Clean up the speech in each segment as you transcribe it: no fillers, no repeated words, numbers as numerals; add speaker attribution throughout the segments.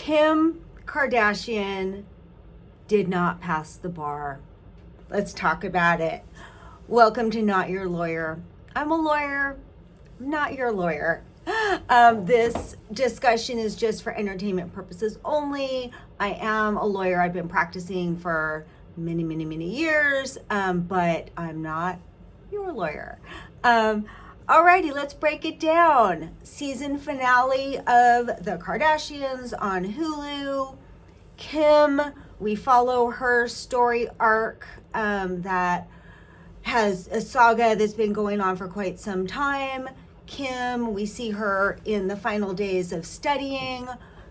Speaker 1: Kim Kardashian did not pass the bar. Let's talk about it. Welcome to Not Your Lawyer. I'm a lawyer, not your lawyer. This discussion is just for entertainment purposes only. I am a lawyer. I've been practicing for many years, but I'm not your lawyer. Alrighty, let's break it down. Season finale of The Kardashians on Hulu. Kim, we follow her story arc that has a saga that's been going on for quite some time. Kim, we see her in the final days of studying,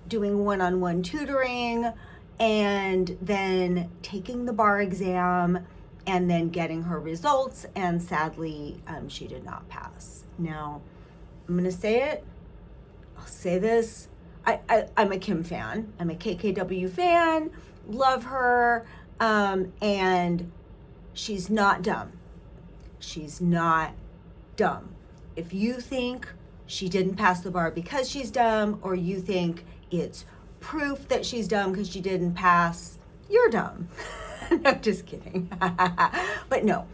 Speaker 1: doing one-on-one tutoring, and then taking the bar exam, and then getting her results, and sadly, she did not pass. Now, I'm gonna say it. I'll say this. I'm a Kim fan. I'm a KKW fan. Love her, and she's not dumb. She's not dumb. If you think she didn't pass the bar because she's dumb, or you think it's proof that she's dumb because she didn't pass, you're dumb. No, just kidding. But no,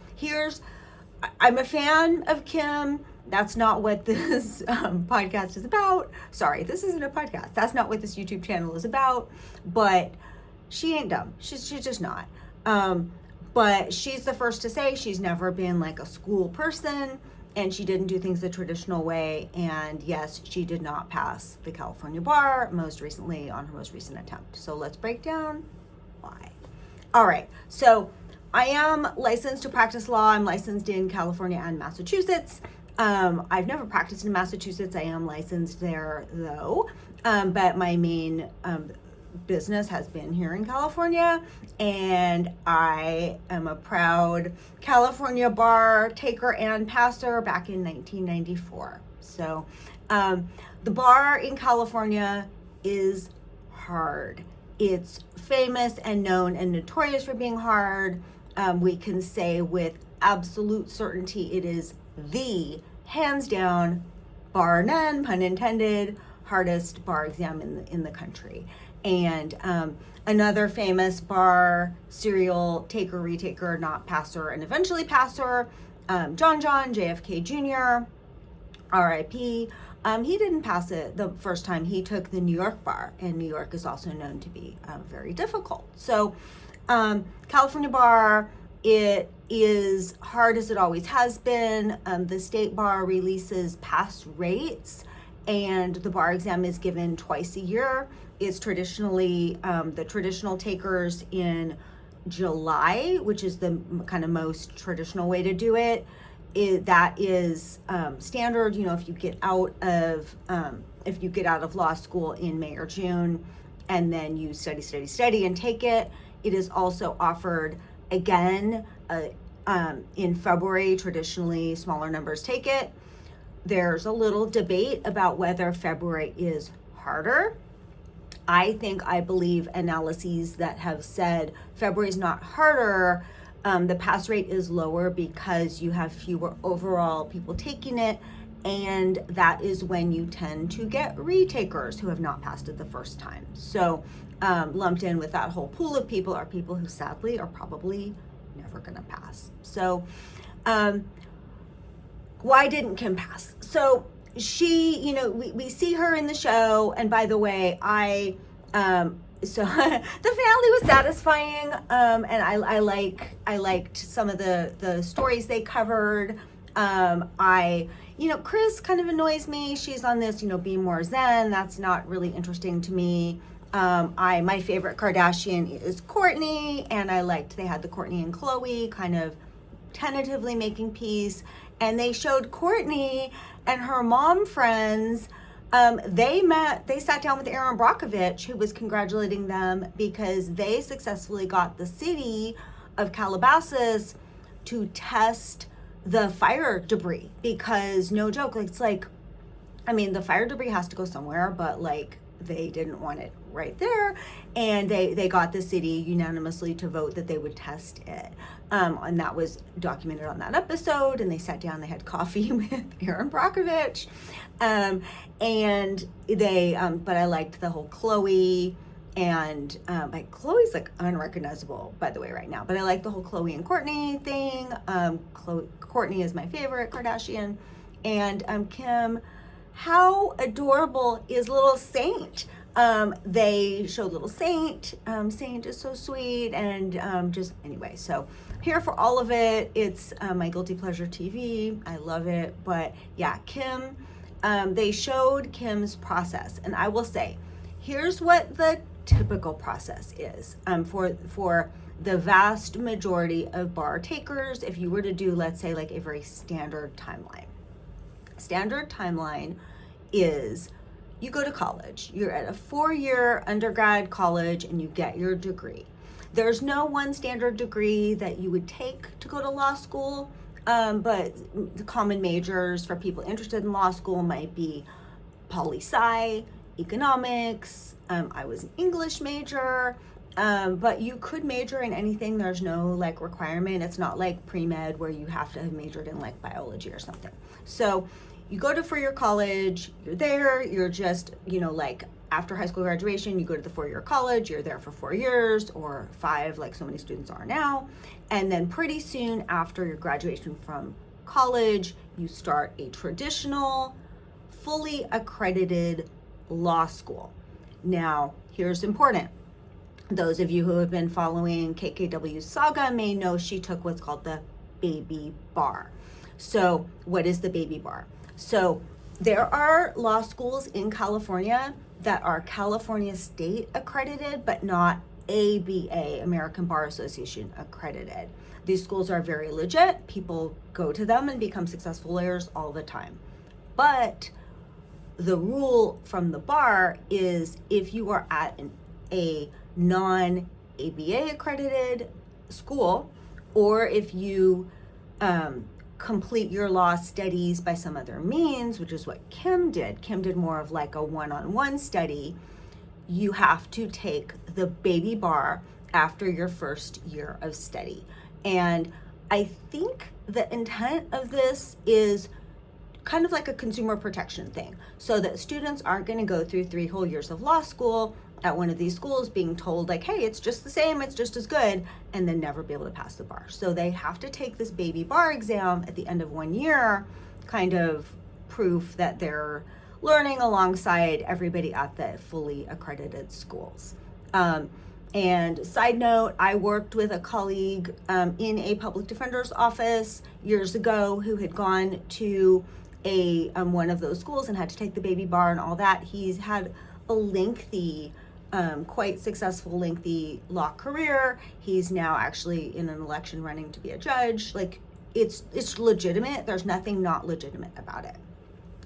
Speaker 1: I'm a fan of Kim. That's not what this podcast is about. Sorry, this isn't a podcast. That's not what this YouTube channel is about. But she ain't dumb. She's just not. But she's the first to say she's never been like a school person, and she didn't do things the traditional way. And yes, she did not pass the California bar most recently on her most recent attempt. So let's break down why. All right, so I am licensed to practice law. I'm licensed in California and Massachusetts. I've never practiced in Massachusetts. I am licensed there though, but my main business has been here in California, and I am a proud California bar taker and passer back in 1994. So the bar in California is hard. It's famous and known and notorious for being hard. We can say with absolute certainty it is the hands down, bar none, pun intended, hardest bar exam in the country. And another famous bar serial taker, retaker, not passer, and eventually passer, John JFK Jr., R.I.P. He didn't pass it the first time. He took the New York bar, and New York is also known to be very difficult. So California bar, it is hard as it always has been. The state bar releases pass rates, and the bar exam is given twice a year. It's traditionally the traditional takers in July, which is the kind of most traditional way to do it. That is standard. You know, if you get out of law school in May or June, and then you study and take it, it is also offered again in February. Traditionally, smaller numbers take it. There's a little debate about whether February is harder. I believe analyses that have said February is not harder. The pass rate is lower because you have fewer overall people taking it, and that is when you tend to get retakers who have not passed it the first time. So lumped in with that whole pool of people are people who sadly are probably never going to pass. So why didn't Kim pass? So she, we see her in the show, and by the way, so the finale was satisfying, and I liked some of the stories they covered. Chris kind of annoys me. She's on this, be more zen. That's not really interesting to me. My favorite Kardashian is Kourtney, and they had the Kourtney and Khloe kind of tentatively making peace, and they showed Kourtney and her mom friends. They sat down with Aaron Brockovich, who was congratulating them because they successfully got the city of Calabasas to test the fire debris, because no joke, the fire debris has to go somewhere, but they didn't want it right there, and they got the city unanimously to vote that they would test it. And that was documented on that episode, and they sat down, they had coffee with Aaron Brockovich. And they, but I liked the whole Khloe, and like Khloe's like unrecognizable, by the way, right now, but I like the whole Khloe and Kourtney thing. Kourtney is my favorite Kardashian, and Kim, how adorable is little Saint? They showed little Saint. Saint is so sweet, and just anyway, so here for all of it. It's my guilty pleasure TV. I love it. But yeah, Kim, they showed Kim's process, and I will say, here's what the typical process is for the vast majority of bar takers. If you were to do, let's say, like a very standard timeline. Standard timeline is you go to college. You're at a 4-year undergrad college and you get your degree. There's no one standard degree that you would take to go to law school, but the common majors for people interested in law school might be poli-sci, economics. I was an English major, but you could major in anything. There's no like requirement. It's not like pre-med where you have to have majored in like biology or something. So you go to 4-year college, you're there, you're just, like after high school graduation, you go to the 4-year college, you're there for 4 years or 5, like so many students are now. And then pretty soon after your graduation from college, you start a traditional, fully accredited law school. Now, here's important. Those of you who have been following KKW's saga may know she took what's called the baby bar. So what is the baby bar? So there are law schools in California that are California state accredited, but not ABA, American Bar Association accredited. These schools are very legit. People go to them and become successful lawyers all the time. But the rule from the bar is if you are at a non-ABA accredited school, or if you complete your law studies by some other means, which is what Kim did. Kim did more of like a one-on-one study. You have to take the baby bar after your first year of study. And I think the intent of this is kind of like a consumer protection thing, so that students aren't going to go through 3 whole years of law school at one of these schools being told like, hey, it's just the same, it's just as good, and then never be able to pass the bar. So they have to take this baby bar exam at the end of 1 year, kind of proof that they're learning alongside everybody at the fully accredited schools. And side note, I worked with a colleague in a public defender's office years ago who had gone to a one of those schools and had to take the baby bar and all that. He's had a lengthy, quite successful, lengthy law career. He's now actually in an election running to be a judge. Like it's legitimate. There's nothing not legitimate about it.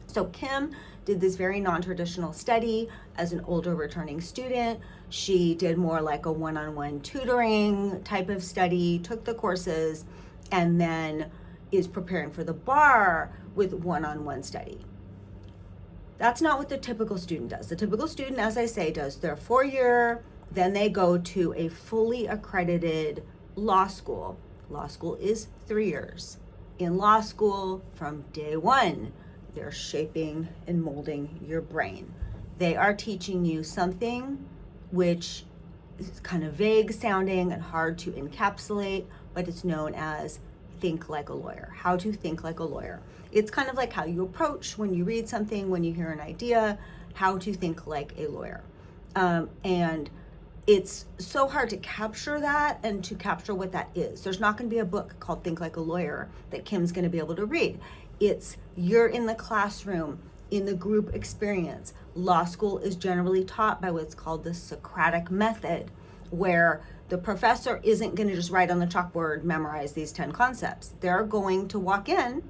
Speaker 1: So Kim did this very non-traditional study as an older returning student. She did more like a one-on-one tutoring type of study, took the courses, and then is preparing for the bar with one-on-one study. That's not what the typical student does. The typical student, as I say, does their 4-year, then they go to a fully accredited law school. Law school is 3 years. In law school, from day one, they're shaping and molding your brain. They are teaching you something which is kind of vague sounding and hard to encapsulate, but it's known as think like a lawyer, how to think like a lawyer. It's kind of like how you approach when you read something, when you hear an idea, how to think like a lawyer. And it's so hard to capture that and to capture what that is. There's not going to be a book called Think Like a Lawyer that Kim's going to be able to read. It's you're in the classroom, in the group experience. Law school is generally taught by what's called the Socratic method, where the professor isn't going to just write on the chalkboard, memorize these 10 concepts. They're going to walk in.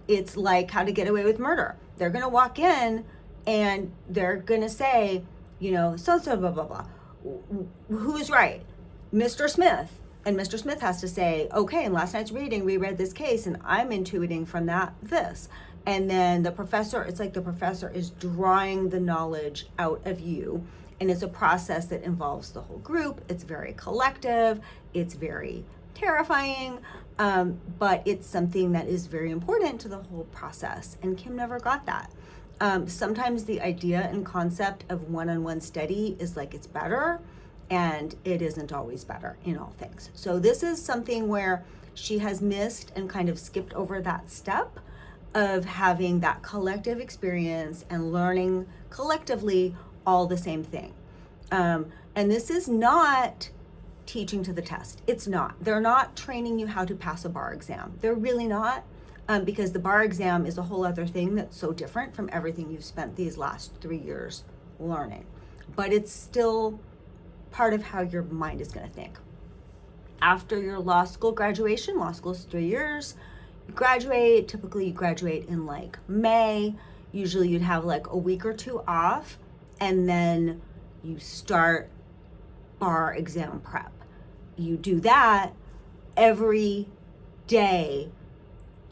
Speaker 1: It's like How to Get Away with Murder. They're going to walk in and they're going to say, so blah, blah, blah. Who's right? Mr. Smith. And Mr. Smith has to say, okay, in last night's reading, we read this case and I'm intuiting from that this. And then the professor, it's like the professor is drawing the knowledge out of you. And it's a process that involves the whole group. It's very collective. It's very terrifying. But it's something that is very important to the whole process. And Kim never got that. Sometimes the idea and concept of one-on-one study is like it's better, and it isn't always better in all things. So this is something where she has missed and kind of skipped over that step of having that collective experience and learning collectively all the same thing. And this is not teaching to the test. It's not. They're not training you how to pass a bar exam. They're really not. Because the bar exam is a whole other thing that's so different from everything you've spent these last 3 years learning. But it's still part of how your mind is going to think. After your law school graduation, law school is 3 years, you graduate. Typically you graduate in like May. Usually you'd have like a week or two off, and then you start bar exam prep. You do that every day,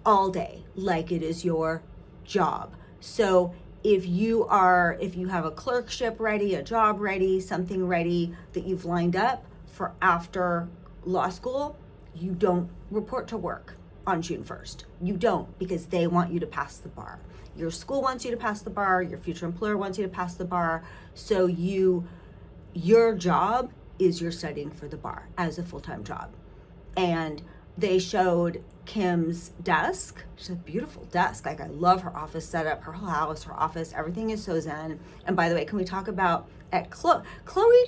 Speaker 1: all day, like it is your job. So if you have a clerkship ready, a job ready, something ready that you've lined up for after law school, you don't report to work on June 1st. You don't, because they want you to pass the bar. Your school wants you to pass the bar, your future employer wants you to pass the bar. So your job is you're studying for the bar as a full-time job. And they showed Kim's desk. She's a beautiful desk. Like, I love her office setup, her whole house, her office, everything is so zen. And by the way, can we talk about at Chloe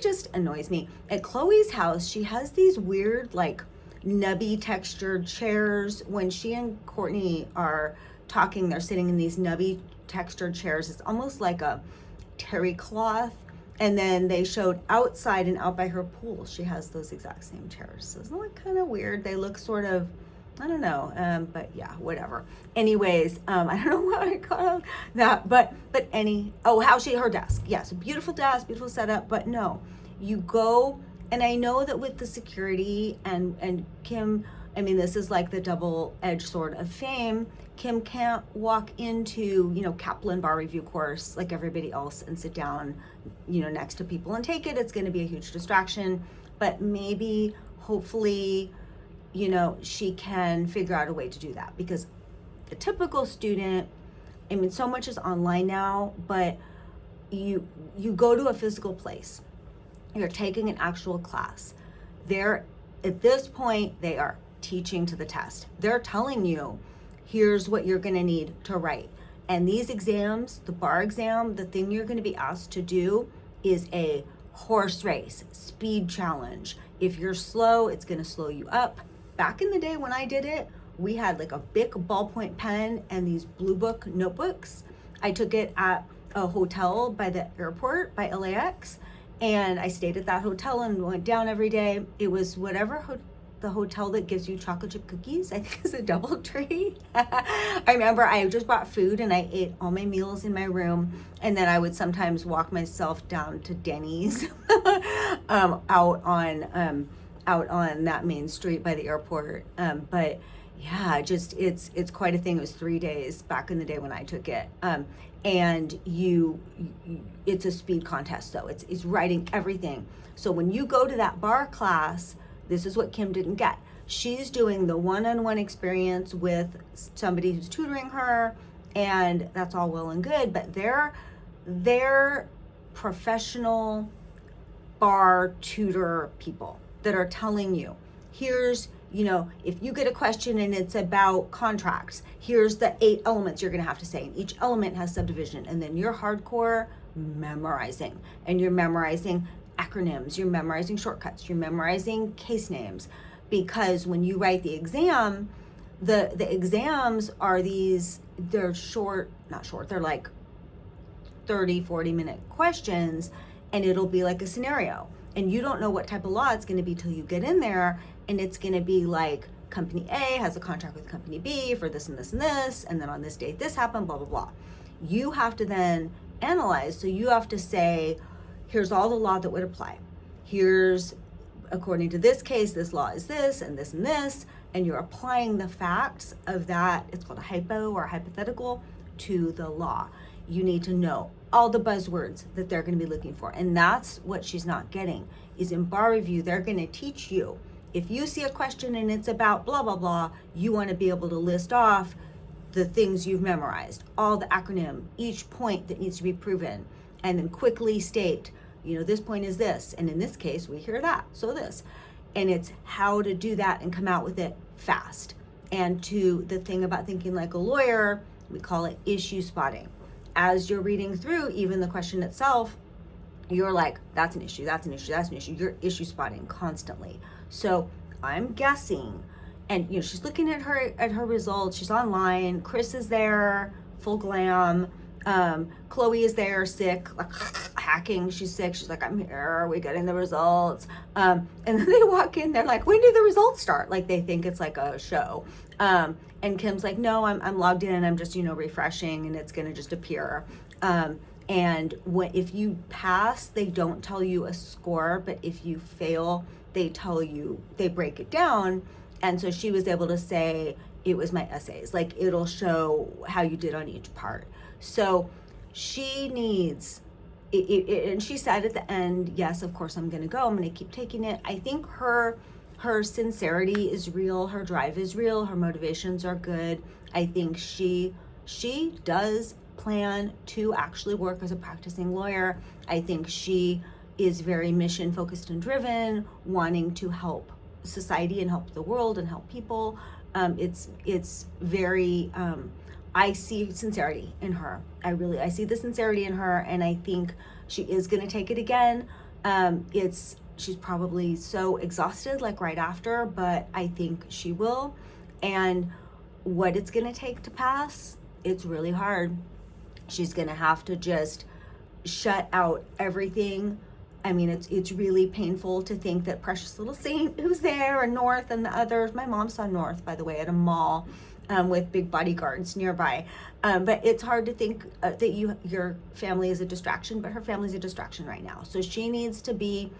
Speaker 1: just annoys me. At Chloe's house, she has these weird, like, nubby textured chairs. When she and Courtney are talking, they're sitting in these nubby textured chairs. It's almost like a terry cloth. And then they showed outside and out by her pool, she has those exact same chairs. So isn't that kind of weird? They look sort of, I don't know, but yeah, whatever. Anyways, I don't know what I call that, but her desk. Yes, a beautiful desk, beautiful setup, but no, you go, and I know that with the security and Kim, I mean, this is like the double-edged sword of fame. Kim can't walk into, Kaplan bar review course like everybody else and sit down, next to people and take it. It's going to be a huge distraction, but maybe, hopefully, she can figure out a way to do that, because the typical student, I mean, so much is online now, but you go to a physical place, you're taking an actual class. At this point, they are teaching to the test. They're telling you, here's what you're going to need to write. And these exams, the bar exam, the thing you're going to be asked to do is a horse race, speed challenge. If you're slow, it's going to slow you up. Back in the day when I did it, we had like a big ballpoint pen and these blue book notebooks. I took it at a hotel by the airport, by LAX, and I stayed at that hotel and went down every day. It was whatever the hotel that gives you chocolate chip cookies, I think it's a DoubleTree. I remember I just bought food and I ate all my meals in my room, and then I would sometimes walk myself down to Denny's out on that main street by the airport. But yeah, just it's quite a thing. It was 3 days back in the day when I took it. And it's a speed contest, though. It's writing everything. So when you go to that bar class, this is what Kim didn't get. She's doing the one-on-one experience with somebody who's tutoring her, and that's all well and good, but they're professional bar tutor people that are telling you, here's, if you get a question and it's about contracts, here's the 8 elements you're going to have to say. And each element has subdivision. And then you're hardcore memorizing. And you're memorizing acronyms. You're memorizing shortcuts. You're memorizing case names. Because when you write the exam, the exams are they're not short, they're like 30, 40-minute questions. And it'll be like a scenario. And you don't know what type of law it's going to be till you get in there. And it's going to be like, company A has a contract with company B for this and this and this, and then on this date this happened, blah, blah, blah. You have to then analyze. So you have to say, here's all the law that would apply. Here's, according to this case, this law is this and this and this, and you're applying the facts of that. It's called a hypo or a hypothetical to the law. You need to know all the buzzwords that they're going to be looking for. And that's what she's not getting, is in bar review, they're going to teach you. If you see a question and it's about blah, blah, blah, you want to be able to list off the things you've memorized, all the acronym, each point that needs to be proven, and then quickly state, this point is this. And in this case, we hear that, so this. And it's how to do that and come out with it fast. And to the thing about thinking like a lawyer, we call it issue spotting. As you're reading through even the question itself, you're like, that's an issue, that's an issue, that's an issue. You're issue spotting constantly. So I'm guessing, and she's looking at her results. She's online. Chris is there, full glam. Chloe is there, sick, like hacking. She's sick. She's like, I'm here. Are we getting the results? And then they walk in. They're like, when do the results start? Like they think it's like a show. And Kim's like, no, I'm logged in. I'm just refreshing, and it's gonna just appear. And if you pass, they don't tell you a score, but if you fail, they break it down. And so she was able to say, it was my essays. Like it'll show how you did on each part. So she needs, and she said at the end, yes, of course I'm gonna go. I'm gonna keep taking it. I think her sincerity is real. Her drive is real. Her motivations are good. I think she does plan to actually work as a practicing lawyer. I think she is very mission focused and driven, wanting to help society and help the world and help people. It's very, I see sincerity in her. I see the sincerity in her, and I think she is going to take it again. She's probably so exhausted like right after, but I think she will. And what it's going to take to pass, it's really hard. She's going to have to just shut out everything. I mean, it's really painful to think that precious little Saint who's there, and North and the others. My mom saw North, by the way, at a mall with big bodyguards nearby. But it's hard to think that your family is a distraction, but her family's a distraction right now. So she needs to be,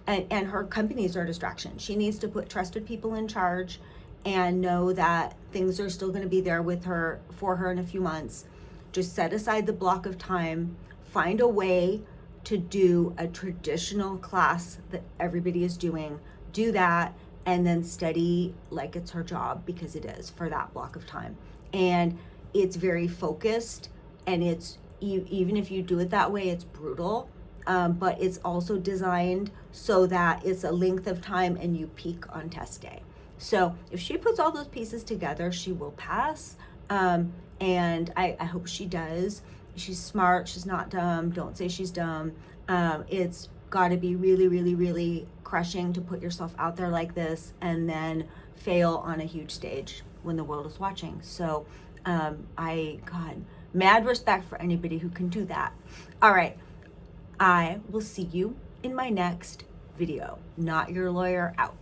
Speaker 1: and her companies are a distraction. She needs to put trusted people in charge and know that things are still going to be there for her in a few months. Just set aside the block of time, find a way to do a traditional class that everybody is doing, do that, and then study like it's her job, because it is, for that block of time. And it's very focused, and even if you do it that way, it's brutal, but it's also designed so that it's a length of time and you peak on test day. So if she puts all those pieces together, she will pass, and I hope she does. She's smart. She's not dumb. Don't say she's dumb. It's got to be really, really, really crushing to put yourself out there like this and then fail on a huge stage when the world is watching. So mad respect for anybody who can do that. All right. I will see you in my next video. Not Your Lawyer out.